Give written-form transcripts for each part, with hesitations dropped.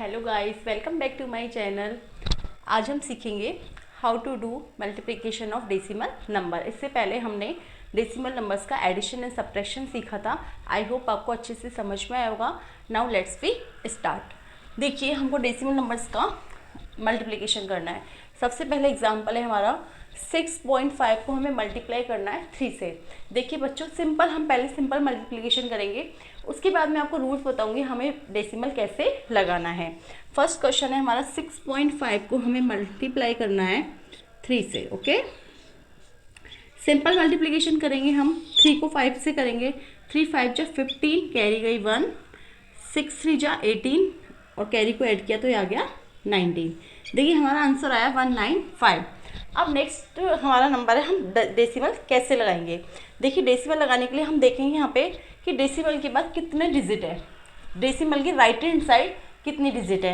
Hello guys, welcome back to my channel. आज हम सीखेंगे how to do multiplication of decimal number. इससे पहले हमने डेसिमल नंबर्स का एडिशन एंड सब्ट्रैक्शन सीखा था। आई होप आपको अच्छे से समझ में आया होगा। Now let's be start. देखिए, हमको डेसिमल नंबर्स का मल्टीप्लिकेशन करना है। सबसे पहले एग्जाम्पल है हमारा 6.5 को हमें मल्टीप्लाई करना है 3 से। देखिए बच्चों, हम पहले सिंपल मल्टीप्लिकेशन करेंगे, उसके बाद मैं आपको रूल्स बताऊंगी हमें डेसिमल कैसे लगाना है। फर्स्ट क्वेश्चन है हमारा 6.5 को हमें मल्टीप्लाई करना है 3 से। ओके, सिंपल मल्टीप्लिकेशन करेंगे हम। 3 को 5 से करेंगे। 3 5 जा 15, कैरी गई 1, 6 3 जा 18 और कैरी को ऐड किया तो ये आ गया 19। देखिए हमारा आंसर आया 195। अब नेक्स्ट हमारा नंबर है, हम डेसिमल कैसे लगाएंगे। देखिए डेसिमल लगाने के लिए हम देखेंगे यहाँ पे कि डेसिमल के बाद कितने डिजिट है। डेसिमल की राइट हैंड साइड कितनी डिजिट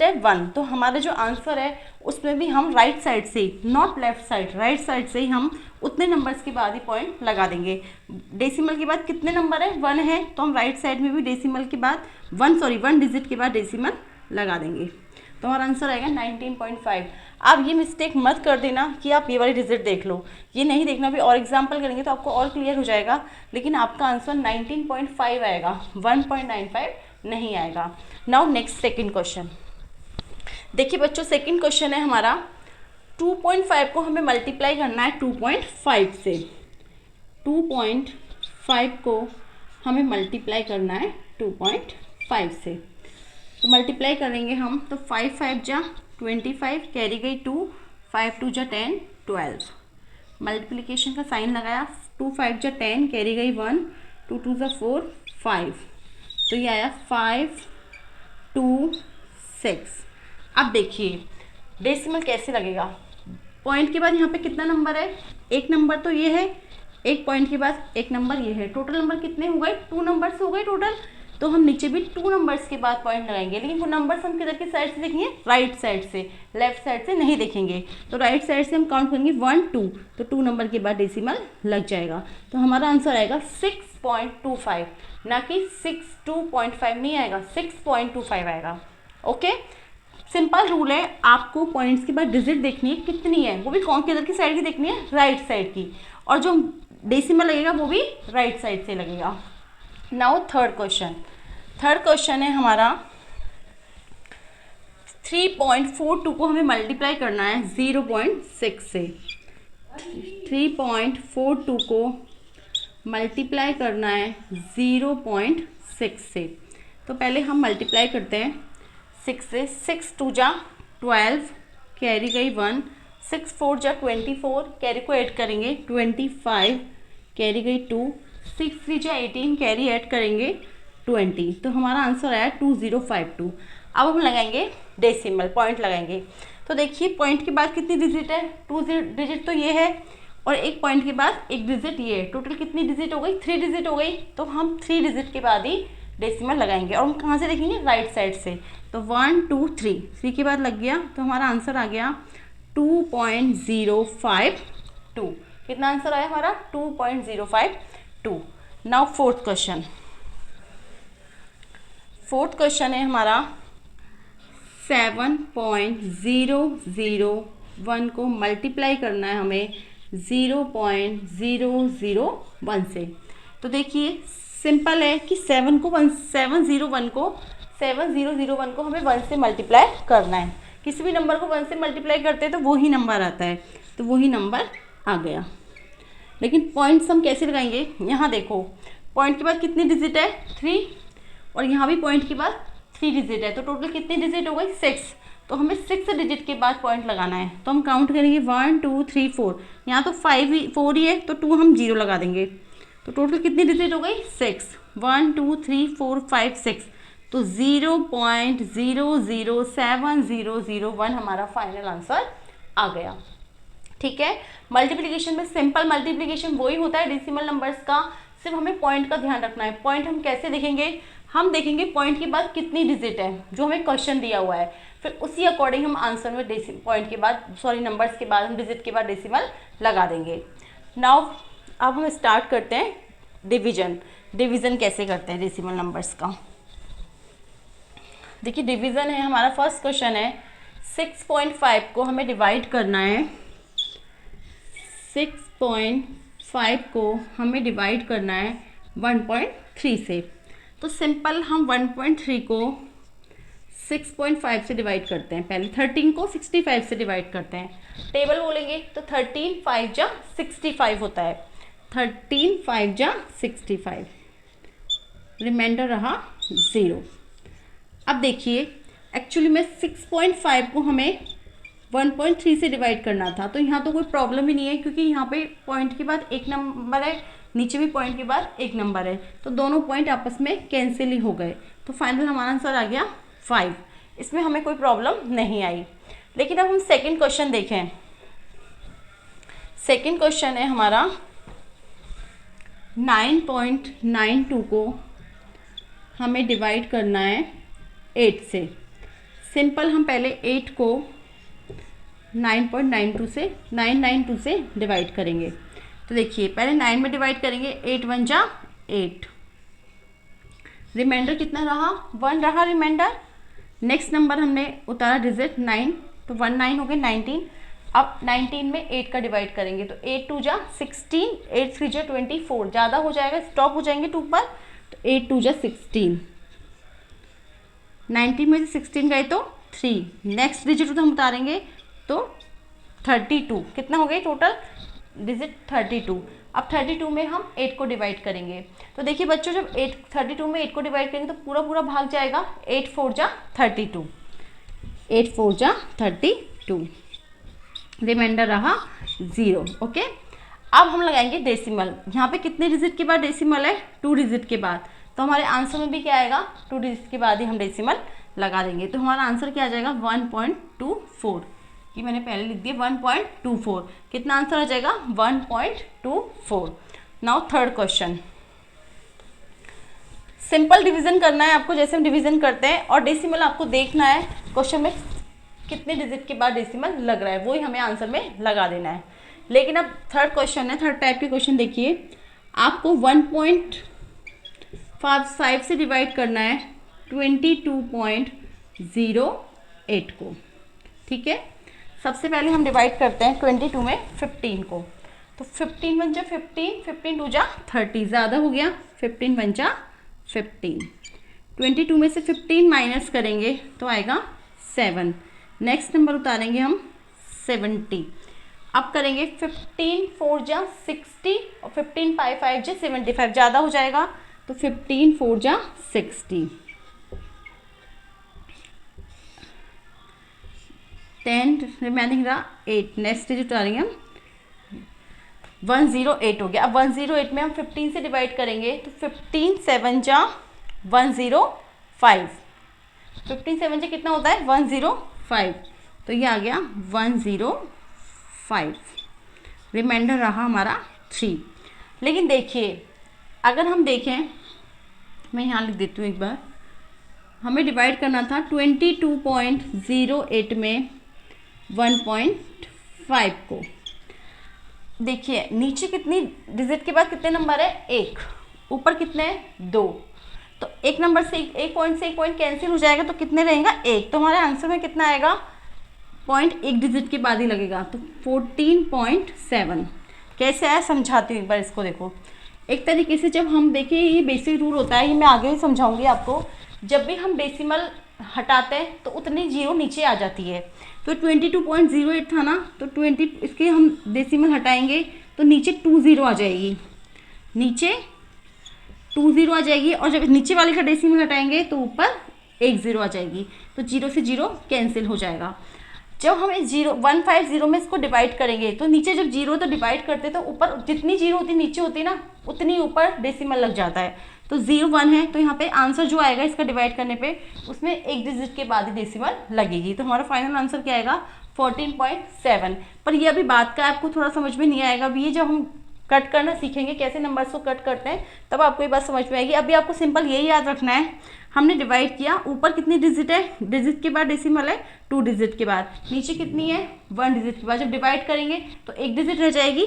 है, 1। तो हमारा जो आंसर है उसमें भी हम राइट साइड से, not left side, right side से ही हम उतने नंबर्स के बाद ही पॉइंट लगा देंगे। डेसिमल के बाद कितने नंबर है, 1 है, तो हम राइट साइड में भी डेसिमल के बाद 1 डिजिट के बाद डेसिमल लगा देंगे। तो हमारा आंसर आएगा 19.5। आप ये मिस्टेक मत कर देना कि आप ये वाली डिजिट देख लो, ये नहीं देखना। भी और एग्जाम्पल करेंगे तो आपको और क्लियर हो जाएगा, लेकिन आपका आंसर 19.5 आएगा, 1.95 नहीं आएगा। Now next second question. देखिए बच्चों, सेकंड क्वेश्चन है हमारा 2.5 को हमें मल्टीप्लाई करना है 2.5 से। 2.5 को हमें मल्टीप्लाई करना है 2.5 से। तो मल्टीप्लाई करेंगे हम, तो 5 5 जा 25, कैरी गई 2, 5 2 जा 10, 12। मल्टीप्लिकेशन का साइन लगाया, 2 5 जा 10, कैरी गई 1, 2 2 जा 4, 5। तो ये आया 5 2 6। अब देखिए डेसिमल कैसे लगेगा। पॉइंट के बाद यहाँ पे कितना नंबर है, एक नंबर तो ये है, एक पॉइंट के बाद एक नंबर ये है। टोटल नंबर कितने हो गए, 2 नंबर्स हो गए टोटल। तो हम नीचे भी 2 नंबर्स के बाद पॉइंट लगाएंगे, लेकिन वो नंबर्स हम किधर की साइड से देखेंगे, राइट साइड से, लेफ्ट साइड से नहीं देखेंगे। तो राइट साइड से हम काउंट करेंगे 1 2, तो 2 नंबर के बाद डेसिमल लग जाएगा। तो हमारा आंसर आएगा 6.25, ना कि 62.5 नहीं आएगा, 6.25 आएगा। ओके, सिंपल रूल है, आपको पॉइंट्स के बाद डिजिट देखनी है कितनी है, वो भी कौन किधर की साइड की देखनी है, राइट साइड की, और जो डेसिमल लगेगा वो भी राइट साइड से लगेगा। नाउ थर्ड क्वेश्चन है हमारा 3.42 को हमें मल्टीप्लाई करना है 0.6 से। 3.42 को मल्टीप्लाई करना है 0.6 से। तो पहले हम मल्टीप्लाई करते हैं 6 से। 6 2 जा 12, कैरी गई 1, 6 4 जा 24, कैरी को ऐड करेंगे 25, कैरी गई 2, 6 3 जा 18, कैरी ऐड करेंगे 20। तो हमारा आंसर आया 2052। अब हम लगाएंगे डेसिमल, पॉइंट लगाएंगे। तो देखिए पॉइंट के बाद कितनी डिजिट है, 2 डिजिट तो ये है, और एक पॉइंट के बाद एक डिजिट ये है। टोटल कितनी डिजिट हो गई, 3 डिजिट हो गई। तो हम 3 डिजिट के बाद ही डेसिमल लगाएंगे, और हम कहाँ से देखेंगे, राइट साइड से। तो 1 2 3 के बाद लग गया, तो हमारा आंसर आ गया 2.052। कितना आंसर आया हमारा, 2.052। नाउ फोर्थ क्वेश्चन है हमारा 7.001 को मल्टीप्लाई करना है हमें 0.001 से। तो देखिए सिंपल है कि 701 को हमें 1 से मल्टीप्लाई करना है। किसी भी नंबर को 1 से मल्टीप्लाई करते हैं तो वही नंबर आता है, तो वही नंबर आ गया। लेकिन पॉइंट्स हम कैसे लगाएंगे, यहाँ देखो पॉइंट के बाद कितनी डिजिट है, 3, और यहाँ भी पॉइंट के बाद 3 डिजिट है। तो टोटल कितनी डिजिट हो गई, 6। तो हमें 6 डिजिट के बाद पॉइंट लगाना है। तो हम काउंट करेंगे 1 2 3 4, यहाँ तो 4 ही है, तो 2 हम 0 लगा देंगे। तो टोटल कितनी डिजिट हो गई, 6, 1 2 3 4 5 6। तो 0.007001 हमारा फाइनल आंसर आ गया। ठीक है, मल्टीप्लिकेशन में सिंपल मल्टीप्लिकेशन वही होता है डेसिमल नंबर्स का, सिर्फ हमें पॉइंट का ध्यान रखना है। पॉइंट हम कैसे देखेंगे, हम देखेंगे पॉइंट के बाद कितनी डिजिट है जो हमें क्वेश्चन दिया हुआ है, फिर उसी अकॉर्डिंग हम आंसर में पॉइंट के बाद नंबर्स के बाद हम डिजिट के बाद डेसिमल लगा देंगे। नाउ अब हम स्टार्ट करते हैं डिवीजन कैसे करते हैं डेसिमल नंबर्स का। देखिए डिवीज़न है हमारा, फर्स्ट क्वेश्चन है 6.5 को हमें डिवाइड करना है, 6.5 को हमें डिवाइड करना है 1.3 से। तो सिंपल हम 1.3 को 6.5 से डिवाइड करते हैं, पहले 13 को 65 से डिवाइड करते हैं, टेबल बोलेंगे तो 13 5 जा 65 होता है, 13 5 जा 65, रिमाइंडर रहा 0। अब देखिए एक्चुअली में 6.5 को हमें 1.3 से डिवाइड करना था, तो यहाँ तो कोई प्रॉब्लम ही नहीं है क्योंकि यहाँ पे पॉइंट के बाद एक नंबर है, नीचे भी पॉइंट के बाद एक नंबर है, तो दोनों पॉइंट आपस में कैंसिल ही हो गए, तो फाइनल हमारा आंसर आ गया 5। इसमें हमें कोई प्रॉब्लम नहीं आई। लेकिन अब हम सेकंड क्वेश्चन देखें। सेकंड क्वेश्चन है हमारा 9.92 को हमें डिवाइड करना है 8 से। सिंपल हम पहले 8 को 992 से डिवाइड करेंगे। तो देखिए पहले 9 में डिवाइड करेंगे, 8 1 जा 8, रिमाइंडर कितना रहा 1 रहा रिमाइंडर। नेक्स्ट नंबर हमने उतारा डिजिट 9, तो 1 9 हो गए 19। अब 19 में 8 का डिवाइड करेंगे, तो 8 2 जा 16, 8 3 जा 24, ज़्यादा हो जाएगा स्टॉप हो जाएंगे 2 पर, तो 8 2 जा 16, 19 में से 16 गए तो 3, नेक्स्ट डिजिट हम उतारेंगे तो 32, कितना हो गया टोटल डिजिट 32। अब 32 में हम 8 को डिवाइड करेंगे, तो देखिए बच्चों जब 32 में 8 को डिवाइड करेंगे तो पूरा पूरा भाग जाएगा, 8 4 जा 32, 8 4 जा 32, रिमाइंडर रहा 0। ओके, अब हम लगाएंगे डेसिमल। यहाँ पे कितने डिजिट के बाद डेसिमल है 2 डिजिट के बाद, तो हमारे आंसर में भी क्या आएगा 2 डिजिट के बाद ही हम डेसिमल लगा देंगे, तो हमारा आंसर क्या आ जाएगा 1.24, कि मैंने पहले लिख दिया 1.24, कितना आंसर आ जाएगा 1.24। Now third question, simple division करना है आपको जैसे हम डिवीजन करते हैं, और डेसिमल आपको देखना है क्वेश्चन में कितने डिजिट के बाद डेसिमल लग रहा है, वही हमें आंसर में लगा देना है। लेकिन अब थर्ड क्वेश्चन है, थर्ड टाइप के क्वेश्चन देखिए, आपको 1.55 से डिवाइड करना है 22.08 को। ठीक है, सबसे पहले हम डिवाइड करते हैं 22 में 15 को, तो 15 1 जा 15, 15 2 जा 30, ज़्यादा हो गया 15 1 जा 15, 22 में से 15 माइनस करेंगे तो आएगा 7, नेक्स्ट नंबर उतारेंगे हम 70। अब करेंगे 15 4 जा 60 और 15 5 5 जा 75, ज़्यादा हो जाएगा तो 15 4 जा 60, 10 रिमेनिंग रहा 8, नेक्स्ट डिजिट उतारेंगे हम 108 हो गया। अब 108 में हम 15 से डिवाइड करेंगे तो 15 7 जा 105, 15 7 जा कितना होता है 105, तो ये आ गया 105, रिमाइंडर रहा हमारा 3। लेकिन देखिए अगर हम देखें, मैं यहाँ लिख देती हूँ एक बार, हमें डिवाइड करना था 22.08 में 1.5 को। देखिए नीचे कितनी डिजिट के बाद कितने नंबर है 1, ऊपर कितने हैं 2, तो एक नंबर से एक पॉइंट से एक पॉइंट कैंसिल हो जाएगा, तो कितने रहेगा 1, तो हमारे आंसर में कितना आएगा पॉइंट एक डिजिट के बाद ही लगेगा, तो 14.7। कैसे आया समझाती हूँ एक बार इसको, देखो एक तरीके से जब हम देखें, ये बेसिक रूल होता है, ये मैं आगे ही समझाऊंगी आपको, जब भी हम डेसिमल हटाते हैं तो उतनी जीरो नीचे आ जाती है, तो 22.08 था ना, तो 20 इसके हम डेसिमल हटाएंगे तो नीचे 20 आ जाएगी, नीचे 20 आ जाएगी, और जब नीचे वाले का डेसिमल हटाएंगे तो ऊपर 10 आ जाएगी, तो 0 से 0 कैंसिल हो जाएगा। जब हम इस 150 में इसको डिवाइड करेंगे तो नीचे जब 0 तो डिवाइड करते तो ऊपर जितनी 0 होती नीचे होती ना, उतनी ऊपर डेसिमल लग जाता है, तो 0 1 है, तो यहाँ पे आंसर जो आएगा इसका डिवाइड करने पे उसमें एक डिजिट के बाद ही डेसिमल लगेगी, तो हमारा फाइनल आंसर क्या आएगा 14.7। पर ये अभी बात का आपको थोड़ा समझ में नहीं आएगा, अभी ये जब हम कट करना सीखेंगे कैसे नंबर्स को कट करते हैं तब आपको ये बात समझ में आएगी। अभी आपको सिंपल यही याद रखना है, हमने डिवाइड किया, ऊपर कितनी डिजिट है, डिजिट के बाद डेसिमल है 2 डिजिट के बाद, नीचे कितनी है 1 डिजिट के बाद, जब डिवाइड करेंगे तो एक डिजिट रह जाएगी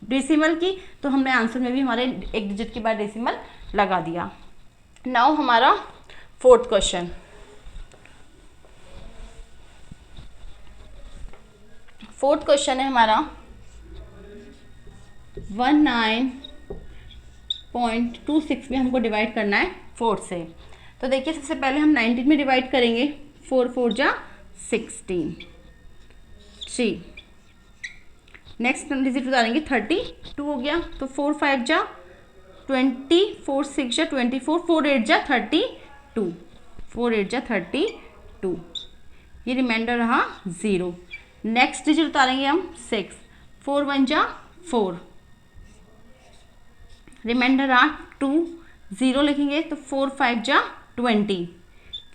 डेसिमल की, तो हमने आंसर में भी हमारे एक डिजिट के बाद डेसिमल लगा दिया। नाउ हमारा फोर्थ क्वेश्चन, फोर्थ क्वेश्चन है हमारा 19.26 में हमको डिवाइड करना है 4 से। तो देखिए सबसे पहले हम 19 में डिवाइड करेंगे, 4 4 जा 16, 3। नेक्स्ट डिजिट उतारेंगे 32 हो गया, तो 4 5 जा 20, 4 6 जा 24, 4 8 जा 32, 4 8 जा 32, ये रिमाइंडर रहा 0। नेक्स्ट डिजिट उतारेंगे हम 6, 4 1 जा 4, रिमाइंडर रहा 2, 0 लिखेंगे तो 4 5 जा 20,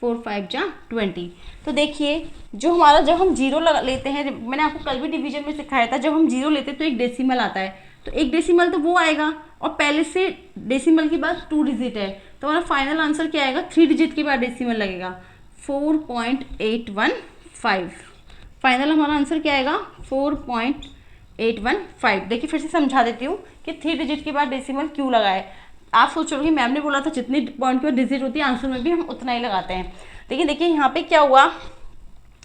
4 5 जा 20। तो देखिए जो हमारा जब हम जीरो लेते हैं, मैंने आपको कल भी डिवीजन में सिखाया था, जब हम जीरो लेते हैं तो एक डेसिमल आता है, तो एक डेसिमल तो वो आएगा, और पहले से डेसिमल के बाद 2 डिजिट है, तो हमारा फाइनल आंसर क्या आएगा, 3 डिजिट के बाद डेसिमल लगेगा 4.815। फाइनल हमारा आंसर क्या आएगा 4.815। देखिए फिर से समझा देती हूँ कि 3 डिजिट के बाद डेसिमल क्यों लगाए। आप सोच रहे हो कि मैम ने बोला था जितनी पॉइंट पर डिजिट होती है आंसर में भी हम उतना ही लगाते हैं, लेकिन देखिए यहाँ पे क्या हुआ,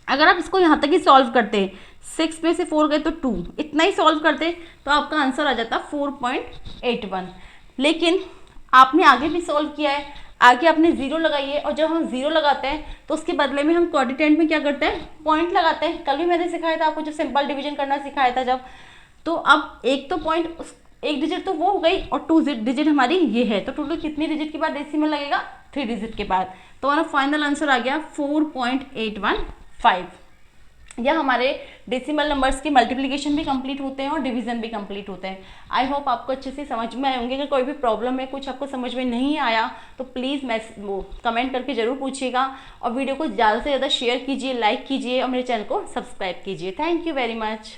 अगर आप इसको यहाँ तक ही सॉल्व करते, 6 में से 4 गए तो 2, इतना ही सॉल्व करते तो आपका आंसर आ जाता 4.81। लेकिन आपने आगे भी सॉल्व किया है, आगे आपने 0 लगाई है, और जब हम 0 लगाते हैं तो उसके बदले में हम क्वाड्रेंट में क्या करते हैं, पॉइंट लगाते हैं। कल भी मैंने सिखाया था आपको, जब सिंपल डिवीजन करना सिखाया था जब, तो अब एक तो पॉइंट, एक डिजिट तो वो हो गई, और 2 डिजिट हमारी ये है, तो टोटल कितनी डिजिट के बाद डेसिमल लगेगा, 3 डिजिट के बाद। तो हमारा फाइनल आंसर आ गया 4.815। या हमारे डेसिमल नंबर्स के मल्टीप्लिकेशन भी कंप्लीट होते हैं और डिवीजन भी कंप्लीट होते हैं। आई होप आपको अच्छे से समझ में आए होंगे। अगर कोई भी प्रॉब्लम है, कुछ आपको समझ में नहीं आया, तो प्लीज़ वो कमेंट करके ज़रूर पूछिएगा, और वीडियो को ज़्यादा से ज़्यादा शेयर कीजिए, लाइक कीजिए, और मेरे चैनल को सब्सक्राइब कीजिए। Thank you very much.